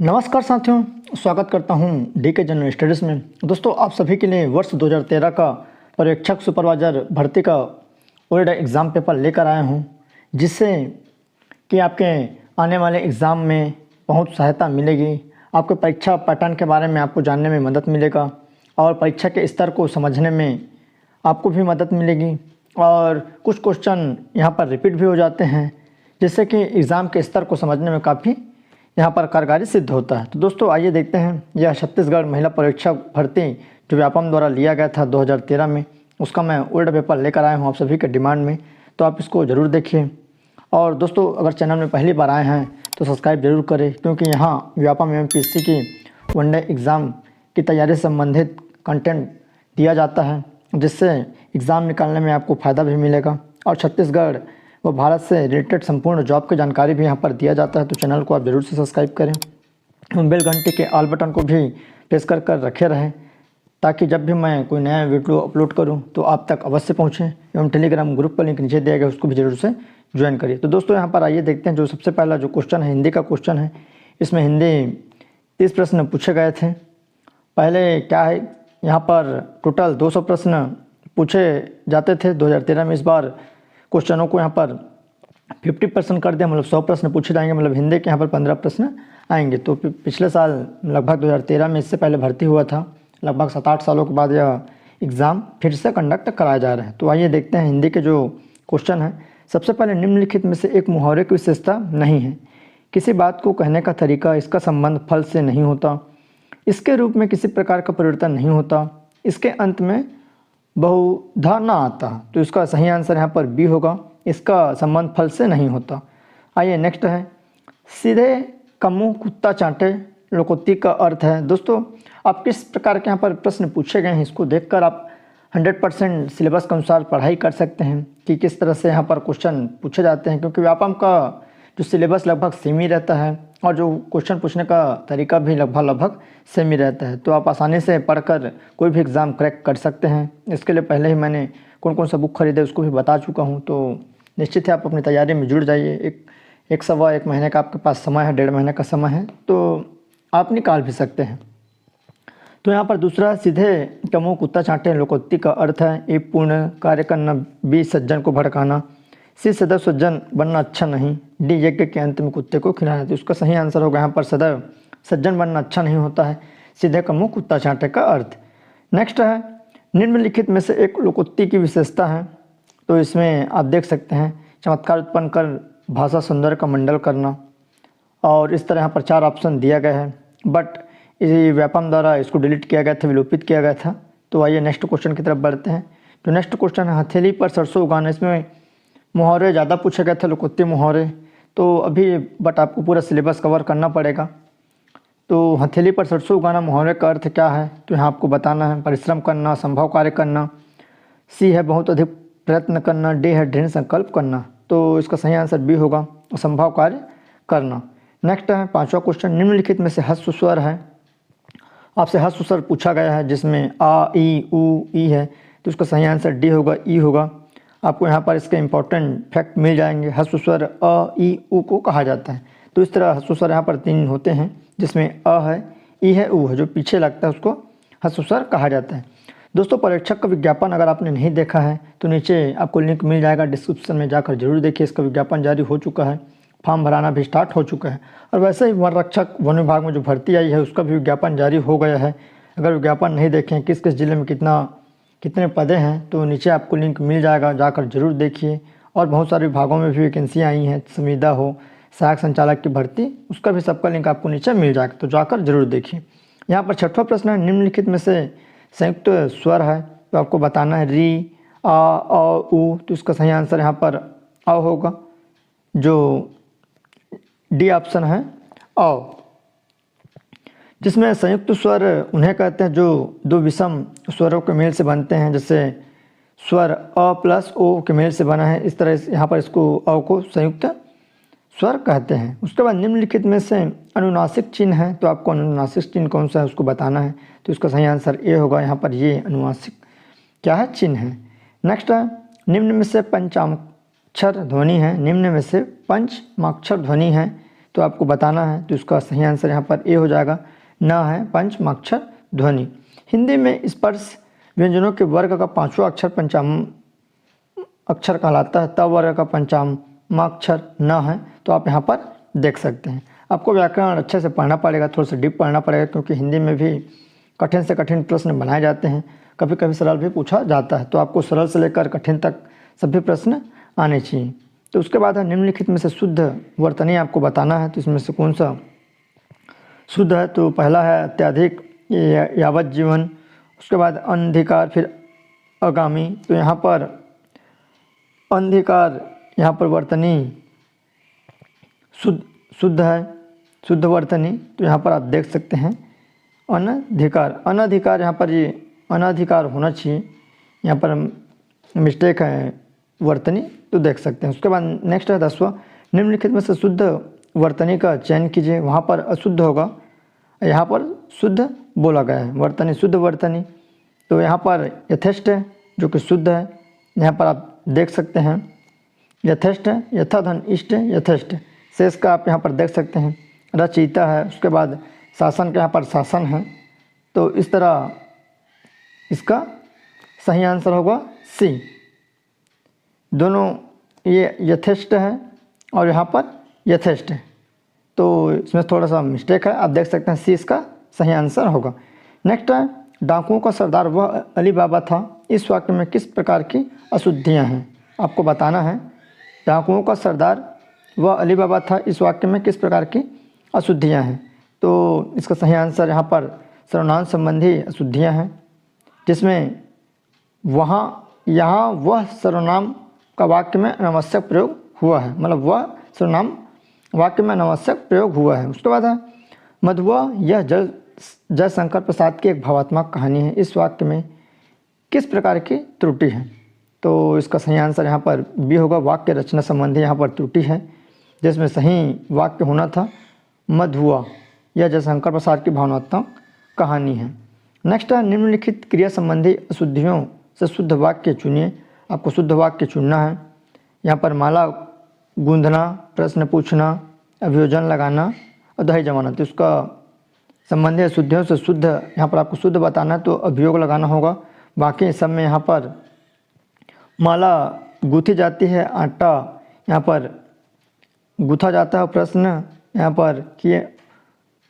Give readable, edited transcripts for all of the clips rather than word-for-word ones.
नमस्कार साथियों, स्वागत करता हूं डीके जनरल स्टडीज़ में। दोस्तों, आप सभी के लिए वर्ष 2013 का पर्यवेक्षक सुपरवाइज़र भर्ती का ओल्ड एग्ज़ाम पेपर लेकर आया हूं, जिससे कि आपके आने वाले एग्ज़ाम में बहुत सहायता मिलेगी। आपके परीक्षा पैटर्न के बारे में आपको जानने में मदद मिलेगा और परीक्षा के स्तर को समझने में आपको भी मदद मिलेगी। और कुछ क्वेश्चन यहाँ पर रिपीट भी हो जाते हैं, जिससे कि एग्ज़ाम के स्तर को समझने में काफ़ी यहाँ पर कारगर सिद्ध होता है। तो दोस्तों, आइए देखते हैं यह छत्तीसगढ़ महिला पर्यवेक्षक भर्ती जो व्यापम द्वारा लिया गया था 2013 में, उसका मैं ओल्ड पेपर लेकर आया हूँ आप सभी के डिमांड में। तो आप इसको ज़रूर देखिए। और दोस्तों, अगर चैनल में पहली बार आए हैं तो सब्सक्राइब जरूर करें, क्योंकि यहाँ व्यापम एवं पीएससी की वनडे एग्ज़ाम की तैयारी से संबंधित कंटेंट दिया जाता है, जिससे एग्ज़ाम निकालने में आपको फ़ायदा भी मिलेगा। और छत्तीसगढ़ व भारत से रिलेटेड संपूर्ण जॉब की जानकारी भी यहाँ पर दिया जाता है। तो चैनल को आप ज़रूर से सब्सक्राइब करें, बेल घंटे के ऑल बटन को भी प्रेस कर रखे रहें, ताकि जब भी मैं कोई नया वीडियो अपलोड करूं तो आप तक अवश्य पहुंचे। एवं टेलीग्राम ग्रुप का लिंक नीचे दिया गया, उसको भी जरूर से ज्वाइन करिए। तो दोस्तों, यहाँ पर आइए देखते हैं। जो सबसे पहला जो क्वेश्चन है, हिंदी का क्वेश्चन है। इसमें हिंदी 30 प्रश्न पूछे गए थे। पहले क्या है, यहाँ पर टोटल 200 प्रश्न पूछे जाते थे 2013 में। इस बार क्वेश्चनों को यहाँ पर 50% कर दिया, मतलब 100 प्रश्न पूछे जाएंगे, मतलब हिंदी के यहाँ पर 15 प्रश्न आएंगे। तो पिछले साल लगभग 2013 में इससे पहले भर्ती हुआ था। लगभग 7-8 सालों के बाद यह एग्ज़ाम फिर से कंडक्ट कराया जा रहा है। तो आइए देखते हैं हिंदी के जो क्वेश्चन है। सबसे पहले, निम्नलिखित में से एक मुहावरे की विशेषता नहीं है। किसी बात को कहने का तरीका, इसका संबंध फल से नहीं होता, इसके रूप में किसी प्रकार का परिवर्तन नहीं होता, इसके अंत में बहुधा ना आता। तो इसका सही आंसर यहाँ पर बी होगा, इसका संबंध फल से नहीं होता। आइए नेक्स्ट है, सीधे का मुँह कुत्ता चाटे लोकोक्ति का अर्थ है। दोस्तों, आप किस प्रकार के यहाँ पर प्रश्न पूछे गए हैं, इसको देखकर आप 100% सिलेबस के अनुसार पढ़ाई कर सकते हैं कि किस तरह से यहाँ पर क्वेश्चन पूछे जाते हैं, क्योंकि व्यापम का जो सिलेबस लगभग सेम ही रहता है और जो क्वेश्चन पूछने का तरीका भी लगभग सेम ही रहता है। तो आप आसानी से पढ़कर कोई भी एग्ज़ाम क्रैक कर सकते हैं। इसके लिए पहले ही मैंने कौन कौन सा बुक खरीदे उसको भी बता चुका हूँ। तो निश्चित है आप अपनी तैयारी में जुड़ जाइए। एक सवा एक महीने का आपके पास समय है, 1.5 महीने का समय है, तो आप निकाल भी सकते हैं। तो यहाँ पर दूसरा, सीधे का मुँह कुत्ता चाटे लोकोक्ति का अर्थ है ए पूर्ण कार्य करना, बी सज्जन को भड़काना, सी सदैव सज्जन बनना अच्छा नहीं, डी यज्ञ के अंत में कुत्ते को खिलाना। तो उसका सही आंसर होगा यहाँ पर सदैव सज्जन बनना अच्छा नहीं होता है, सीधे का मुँह कुत्ता चाटे का अर्थ। नेक्स्ट है, निम्नलिखित में से एक लोकोक्ति की विशेषता है। तो इसमें आप देख सकते हैं, चमत्कार उत्पन्न कर भाषा सौंदर्य का मंडल करना, और इस तरह यहाँ पर 4 ऑप्शन दिया गया है, बट इसी व्यापम द्वारा इसको डिलीट किया गया था, विलोपित किया गया था। तो आइए नेक्स्ट क्वेश्चन की तरफ बढ़ते हैं। जो नेक्स्ट क्वेश्चन है, हथेली पर सरसों उगाना। इसमें मुहावरे ज़्यादा पूछे गए थे, लोकोक्ति मुहावरे, तो अभी बट आपको पूरा सिलेबस कवर करना पड़ेगा। तो हथेली पर सरसों उगाना मुहावरे का अर्थ क्या है, तो यहाँ आपको बताना है। परिश्रम करना, संभव कार्य करना, सी है बहुत अधिक प्रयत्न करना, डी है दृढ़ संकल्प करना। तो इसका सही आंसर बी होगा, संभव कार्य करना। नेक्स्ट है 5वां क्वेश्चन, निम्नलिखित में से ह्रस्व स्वर है। आपसे ह्रस्व स्वर पूछा गया है, जिसमें आ, ई, उ, ई है। तो इसका सही आंसर डी होगा, ई होगा। आपको यहाँ पर इसके इंपॉर्टेंट फैक्ट मिल जाएंगे। ह्रस्व स्वर अ, ई, उ को कहा जाता है। तो इस तरह ह्रस्व स्वर यहाँ पर 3 होते हैं, जिसमें अ है, ई है, उ है। जो पीछे लगता है उसको ह्रस्व स्वर कहा जाता है। दोस्तों, पर्यवेक्षक का विज्ञापन अगर आपने नहीं देखा है तो नीचे आपको लिंक मिल जाएगा, डिस्क्रिप्शन में जाकर जरूर देखिए। इसका विज्ञापन जारी हो चुका है, फॉर्म भराना भी स्टार्ट हो चुका है। और वैसे ही वन रक्षक वन विभाग में जो भर्ती आई है, उसका भी विज्ञापन जारी हो गया है। अगर विज्ञापन नहीं देखें, किस किस जिले में कितने पदे हैं, तो नीचे आपको लिंक मिल जाएगा, जाकर जरूर देखिए। और बहुत सारे विभागों में भी वैकेंसियाँ आई हैं, संविदा हो, सहायक संचालक की भर्ती, उसका भी सबका लिंक आपको नीचे मिल जाएगा, तो जाकर जरूर देखिए। यहाँ पर 6वां प्रश्न है, निम्नलिखित में से संयुक्त स्वर है। तो आपको बताना है री, आ, उ। तो इसका सही आंसर यहाँ पर अ होगा, जो डी ऑप्शन है अ। जिसमें संयुक्त स्वर उन्हें कहते हैं जो 2 विषम स्वरों के मेल से बनते हैं, जैसे स्वर अ प्लस ओ के मेल से बना है। इस तरह यहाँ पर इसको अ को संयुक्त स्वर कहते हैं। उसके बाद निम्नलिखित में से अनुनासिक चिन्ह है। तो आपको अनुनासिक चिन्ह कौन सा है उसको बताना है। तो इसका सही आंसर ए होगा, यहाँ पर ये अनुनासिक क्या है, चिन्ह है। नेक्स्ट है, निम्न में से पंचमाक्षर ध्वनि है। निम्न में से पंचमाक्षर ध्वनि है, तो आपको बताना है। तो इसका सही आंसर यहाँ पर ए हो जाएगा, न है पंचमाक्षर ध्वनि। हिंदी में स्पर्श व्यंजनों के वर्ग का पांचवा अक्षर पंचम अक्षर कहलाता है, तब वर्ग का पंचमाक्षर न है। तो आप यहाँ पर देख सकते हैं। आपको व्याकरण अच्छे से पढ़ना पड़ेगा, थोड़ा सा डीप पढ़ना पड़ेगा, क्योंकि हिंदी में भी कठिन से कठिन प्रश्न बनाए जाते हैं, कभी कभी सरल भी पूछा जाता है। तो आपको सरल से लेकर कठिन तक सभी प्रश्न आने चाहिए। तो उसके बाद है निम्नलिखित में से शुद्ध वर्तनी आपको बताना है। तो इसमें से कौन सा शुद्ध है? तो पहला है अत्यधिक यावत जीवन, उसके बाद अनधिकार, फिर आगामी। तो यहाँ पर अनधिकार यहाँ पर वर्तनी शुद्ध है, शुद्ध वर्तनी। तो यहाँ पर आप देख सकते हैं अनधिकार, अनधिकार यहाँ पर ये अनधिकार होना चाहिए, यहाँ पर मिस्टेक है वर्तनी, तो देख सकते हैं। उसके बाद नेक्स्ट है 10वां, निम्नलिखित में से शुद्ध वर्तनी का चयन कीजिए। वहाँ पर अशुद्ध होगा, यहाँ पर शुद्ध बोला गया है, वर्तनी शुद्ध वर्तनी। तो यहाँ पर यथेष्ट है जो कि शुद्ध है, यहाँ पर आप देख सकते हैं यथेष्ट है, यथाधन इष्ट यथेष्ट। शेष का आप यहाँ पर देख सकते हैं रचयिता है। उसके बाद शासन के यहाँ पर शासन है। तो इस तरह इसका सही आंसर होगा सी। दोनों ये यथेष्ट है और यहाँ पर यथेष्ट है, तो इसमें थोड़ा सा मिस्टेक है, आप देख सकते हैं सी इसका सही आंसर होगा। नेक्स्ट है डाकुओं का सरदार वह अली बाबा था, इस वाक्य में किस प्रकार की अशुद्धियाँ हैं? आपको बताना है। डाकुओं का सरदार वह अली बाबा था, इस वाक्य में किस प्रकार की अशुद्धियाँ हैं? तो इसका सही आंसर यहाँ पर सर्वनाम संबंधी अशुद्धियाँ हैं, जिसमें यहाँ वह सर्वनाम का वाक्य में अनावश्यक प्रयोग हुआ है, मतलब वह सर्वनाम वाक्य में अनावश्यक प्रयोग हुआ है। उसके बाद है मधुआ, यह जयशंकर प्रसाद की एक भावात्मक कहानी है, इस वाक्य में किस प्रकार की त्रुटि है? तो इसका सही आंसर यहाँ पर बी होगा, वाक्य रचना संबंधी यहाँ पर त्रुटि है, जिसमें सही वाक्य होना था मधुआ, यह जयशंकर प्रसाद की भावनात्मक कहानी है। नेक्स्ट है निम्नलिखित क्रिया संबंधी अशुद्धियों से शुद्ध वाक्य चुनिए। आपको शुद्ध वाक्य चुनना है। यहाँ पर माला गूंथना, प्रश्न पूछना, अभियोजन लगाना और दही जमाना। तो इसका संबंधी अशुद्धियों से शुद्ध यहाँ पर आपको शुद्ध बताना है, तो अभियोग लगाना होगा। बाकी सब में यहाँ पर माला गूंथी जाती है, आटा यहाँ पर गूंथा जाता है, प्रश्न यहाँ पर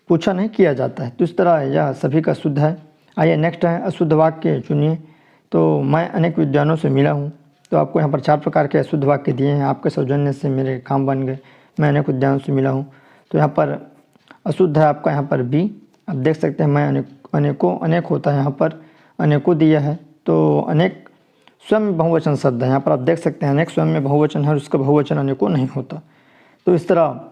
पूछा नहीं किया जाता है। तो इस तरह यह सभी का शुद्ध है। आइए नेक्स्ट है अशुद्ध वाक्य चुनिए। तो मैं अनेक विद्वानों से मिला हूँ। तो आपको यहाँ पर 4 प्रकार के अशुद्ध वाक्य दिए हैं, आपके सौजन्य से मेरे काम बन गए, मैं अनेक विद्वानों से मिला हूँ। तो यहाँ पर अशुद्ध है आपका यहाँ पर बी, आप देख सकते हैं मैं अनेकों, अनेक होता है यहाँ पर अनेकों दिया है। तो अनेक स्वयं में बहुवचन शब्द है, यहाँ पर आप देख सकते हैं अनेक स्वयं में बहुवचन है और उसका बहुवचन अनेकों नहीं होता। तो इस तरह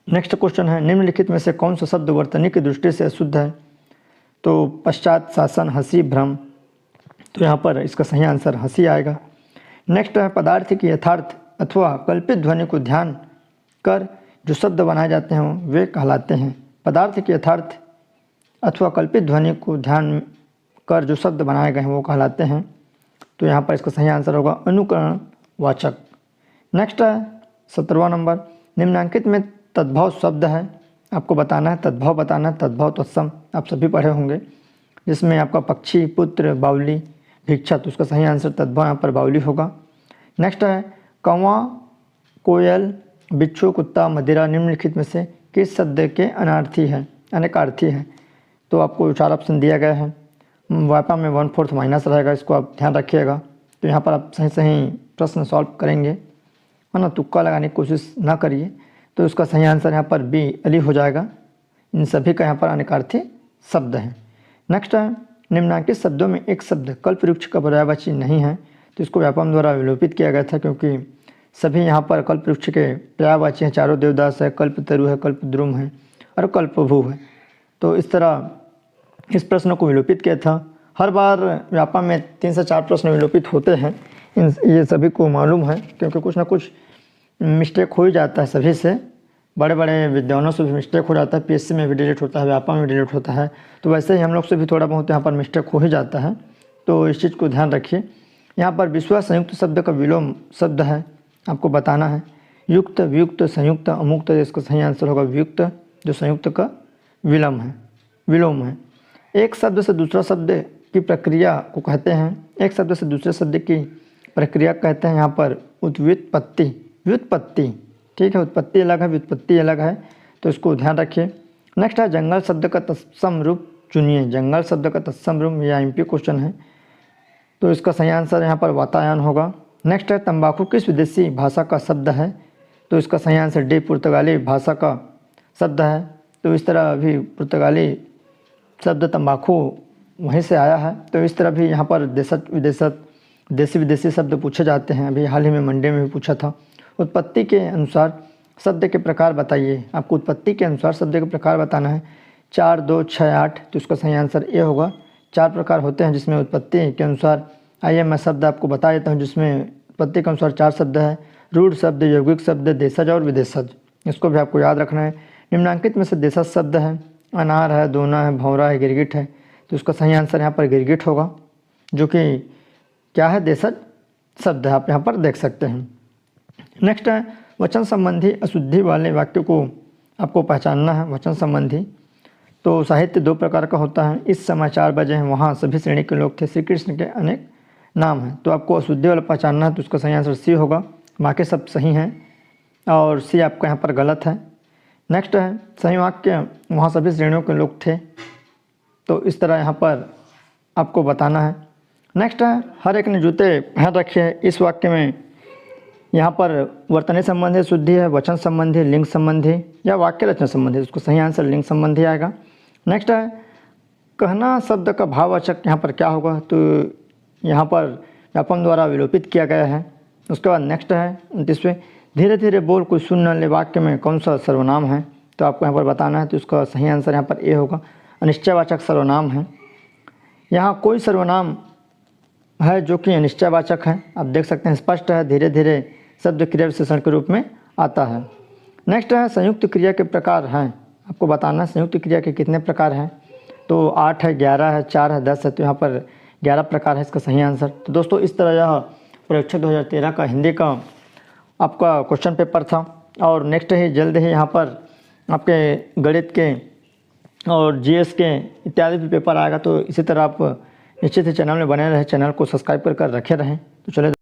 नेक्स्ट क्वेश्चन है निम्नलिखित में से कौन सा शब्द वर्तनी की दृष्टि से अशुद्ध है? तो पश्चात, शासन, हंसी, भ्रम। तो यहाँ पर इसका सही आंसर हंसी आएगा। नेक्स्ट है पदार्थ की यथार्थ अथवा कल्पित ध्वनि को ध्यान कर जो शब्द बनाए जाते हैं वे कहलाते हैं। पदार्थ की यथार्थ अथवा कल्पित ध्वनि को ध्यान कर जो शब्द बनाए गए हैं वो कहलाते हैं। तो यहाँ पर इसका सही आंसर होगा अनुकरण वाचक। नेक्स्ट है 17वां नंबर, निम्नांकित में तद्भव शब्द है, आपको बताना है, तद्भव बताना है। तद्भव तत्सम आप सभी पढ़े होंगे, जिसमें आपका पक्षी, पुत्र, बावली, भिक्षा। तो उसका सही आंसर तद्भव यहाँ पर बावली होगा। नेक्स्ट है कौवा, कोयल, बिच्छू, कुत्ता, मदिरा निम्नलिखित में से किस शब्द के अनार्थी है, अनेकार्थी है? तो आपको 4 ऑप्शन दिया गया है। व्यापा में 1/4 माइनस रहेगा, इसको आप ध्यान रखिएगा। तो यहाँ पर आप सही सही प्रश्न सॉल्व करेंगे, है ना, तुक्का लगाने की कोशिश ना करिए। तो इसका सही आंसर यहाँ पर बी अली हो जाएगा। इन सभी का यहाँ पर अनेकार्थी शब्द है। नेक्स्ट है निम्नांकित शब्दों में एक शब्द कल्प वृक्ष का पर्यायवाची नहीं है। तो इसको व्यापम द्वारा विलोपित किया गया था, क्योंकि सभी यहाँ पर कल्प वृक्ष के पर्यायवाची हैं। चारों देवदास है, कल्प तरु है, कल्प द्रुम है और कल्पभू है। तो इस तरह इस प्रश्न को विलोपित किया था। हर बार व्यापम में 3 से 4 प्रश्न विलोपित होते हैं, ये सभी को मालूम है, क्योंकि कुछ ना कुछ मिस्टेक हो ही जाता है सभी से। बड़े बड़े विद्वानों से भी मिस्टेक हो जाता है, पीएससी में भी डिलीट होता है, व्यापम में डिलीट होता है। तो वैसे ही हम लोग से भी थोड़ा बहुत यहाँ पर मिस्टेक हो ही जाता है, तो इस चीज़ को ध्यान रखिए। यहाँ पर विश्वास संयुक्त शब्द का विलोम शब्द है, आपको बताना है। युक्त, वियुक्त, संयुक्त, अमुक्त। इसका सही आंसर होगा वियुक्त, जो संयुक्त का विलोम है। एक शब्द से दूसरा शब्द की प्रक्रिया को कहते हैं, एक शब्द से दूसरे शब्द की प्रक्रिया कहते हैं यहाँ पर व्युत्पत्ति। ठीक है, उत्पत्ति अलग है, व्युत्पत्ति अलग है, तो इसको ध्यान रखिए। नेक्स्ट है जंगल शब्द का तत्सम रूप चुनिए। जंगल शब्द का तत्सम रूप, यह एमपी क्वेश्चन है, तो इसका सही आंसर यहाँ पर वातायन होगा। नेक्स्ट है तंबाकू किस विदेशी भाषा का शब्द है, तो इसका सही आंसर डी, पुर्तगाली भाषा का शब्द है। तो इस तरह अभी पुर्तगाली शब्द तंबाकू वहीं से आया है। तो इस तरह भी यहाँ पर देशी विदेशी शब्द पूछे जाते हैं। अभी हाल ही में मंडे में भी पूछा था। उत्पत्ति के अनुसार शब्द के प्रकार बताइए। आपको उत्पत्ति के अनुसार शब्द के प्रकार बताना है। 4, 2, 6, 8, तो इसका सही आंसर ए होगा। 4 प्रकार होते हैं जिसमें उत्पत्ति के अनुसार, आइए मैं शब्द आपको बता देता हूँ जिसमें उत्पत्ति के अनुसार 4 शब्द है। रूढ़ शब्द, यौगिक शब्द, देशज और विदेशज, इसको भी आपको याद रखना है। निम्नांकित में से देशज शब्द है, अनार है, दोना है, भौरा है, गिरगिट है, तो इसका सही आंसर यहाँ पर गिरगिट होगा, जो कि क्या है, देशज शब्द है, आप यहाँ पर देख सकते हैं। नेक्स्ट है वचन संबंधी अशुद्धि वाले वाक्य को आपको पहचानना है। वचन संबंधी, तो साहित्य 2 प्रकार का होता है। इस समय 4 बजे हैं, वहाँ सभी श्रेणी के लोग थे, श्री कृष्ण के अनेक नाम हैं। तो आपको अशुद्धि वाला पहचानना है, तो उसका सही आंसर सी होगा। बाकी सब सही हैं और सी आपका यहाँ पर गलत है। नेक्स्ट है सही वाक्य, वहाँ सभी श्रेणियों के लोग थे, तो इस तरह यहाँ पर आपको बताना है। नेक्स्ट है हर एक ने जूते पहन रखे हैं। इस वाक्य में यहाँ पर वर्तनी संबंधी शुद्धि है, वचन संबंधी, लिंग संबंधी या वाक्य रचना संबंधी, उसको सही आंसर लिंग संबंधी आएगा। नेक्स्ट है कहना शब्द का भाववाचक यहाँ पर क्या होगा, तो यहाँ पर व्यापम द्वारा विलोपित किया गया है। उसके बाद नेक्स्ट है 29वें, धीरे धीरे बोल कोई सुन न ले, वाक्य में कौन सा सर्वनाम है, तो आपको यहाँ पर बताना है। तो उसका सही आंसर यहाँ पर ए होगा, अनिश्चयवाचक सर्वनाम है। यहाँ कोई सर्वनाम है जो कि अनिश्चयवाचक है, आप देख सकते हैं, स्पष्ट है, धीरे धीरे शब्द क्रिया विशेषण के रूप में आता है। नेक्स्ट है संयुक्त क्रिया के प्रकार हैं, आपको बताना है संयुक्त क्रिया के कितने प्रकार हैं, तो 8 है, 11 है, 4 है, 10 है, तो यहाँ पर 11 प्रकार है इसका सही आंसर। तो दोस्तों इस तरह यह परीक्षक 2013 का हिंदी का आपका क्वेश्चन पेपर था। और नेक्स्ट ही जल्द ही यहाँ पर आपके गणित के और जीएस के इत्यादि भी पेपर आएगा। तो इसी तरह आप निश्चित ही चैनल में बने रहें, चैनल को सब्सक्राइब कर रखे रहें। तो चले